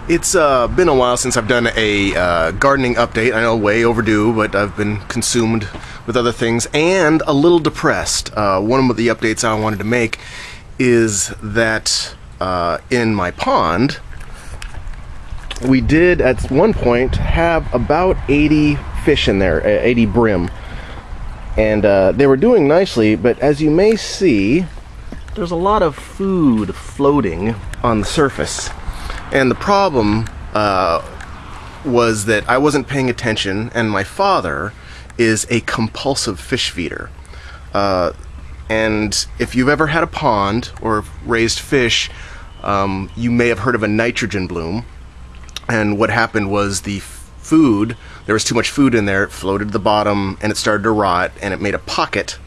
It's been a while since I've done a gardening update. I know, way overdue, but I've been consumed with other things and a little depressed. One of the updates I wanted to make is that in my pond, we did at one point have about 80 fish in there, 80 brim. And they were doing nicely, but as you may see, there's a lot of food floating on the surface. And the problem was that I wasn't paying attention, and my father is a compulsive fish feeder. And if you've ever had a pond or raised fish, you may have heard of a nitrogen bloom. And what happened was the food, there was too much food in there, it floated to the bottom, and it started to rot, and it made a pocket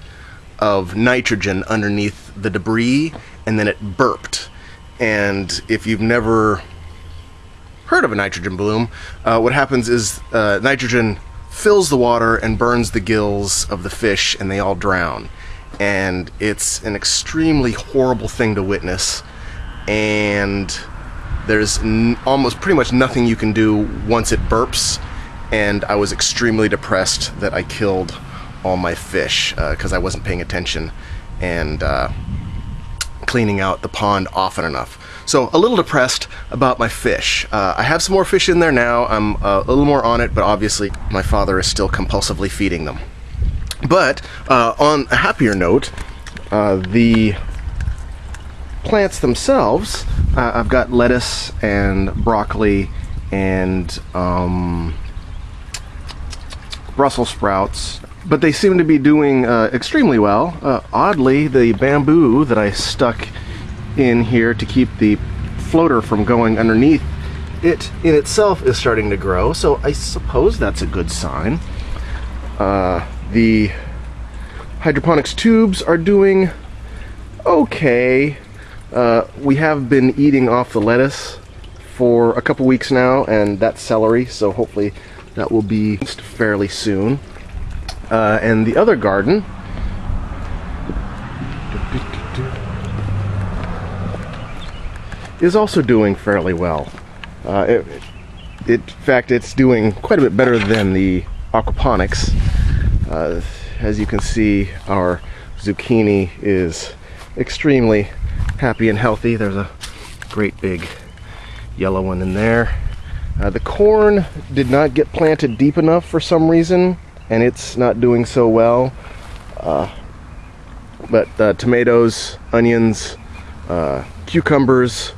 of nitrogen underneath the debris, and then it burped. And if you've never heard of a nitrogen bloom, what happens is nitrogen fills the water and burns the gills of the fish, and they all drown. And it's an extremely horrible thing to witness, and there's almost pretty much nothing you can do once it burps. And I was extremely depressed that I killed all my fish because I wasn't paying attention and cleaning out the pond often enough. So a little depressed about my fish. I have some more fish in there now. I'm a little more on it, but obviously my father is still compulsively feeding them. But on a happier note, the plants themselves, I've got lettuce and broccoli and Brussels sprouts, but they seem to be doing extremely well. Oddly, the bamboo that I stuck in here to keep the floater from going underneath, it in itself is starting to grow, so I suppose that's a good sign. The hydroponics tubes are doing okay. We have been eating off the lettuce for a couple weeks now, and that's celery, so hopefully that will be fairly soon. And the other garden is also doing fairly well. In fact, it's doing quite a bit better than the aquaponics. As you can see, our zucchini is extremely happy and healthy. There's a great big yellow one in there. The corn did not get planted deep enough for some reason, and it's not doing so well. But tomatoes, onions, cucumbers,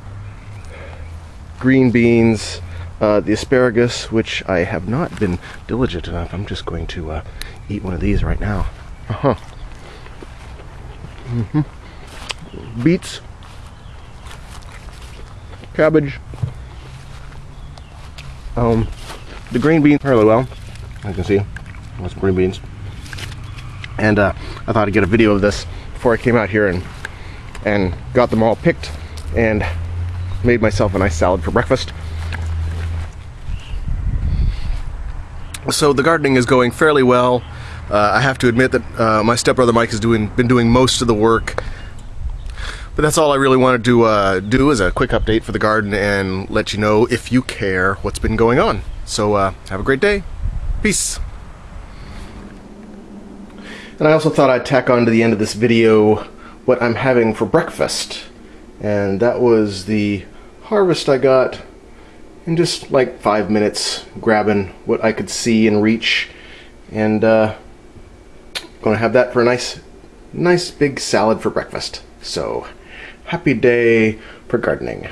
green beans, the asparagus, which I have not been diligent enough. I'm just going to eat one of these right now. Beets, cabbage, the green beans fairly well, as you can see. Lots of green beans. And I thought I'd get a video of this before I came out here and got them all picked and made myself a nice salad for breakfast. So the gardening is going fairly well. I have to admit that my stepbrother Mike has been doing most of the work. But that's all I really wanted to do, is a quick update for the garden and let you know, if you care, what's been going on. So have a great day. Peace. And I also thought I'd tack on to the end of this video what I'm having for breakfast. And that was the harvest I got in just like 5 minutes, grabbing what I could see and reach. And gonna have that for a nice big salad for breakfast. So happy day for gardening.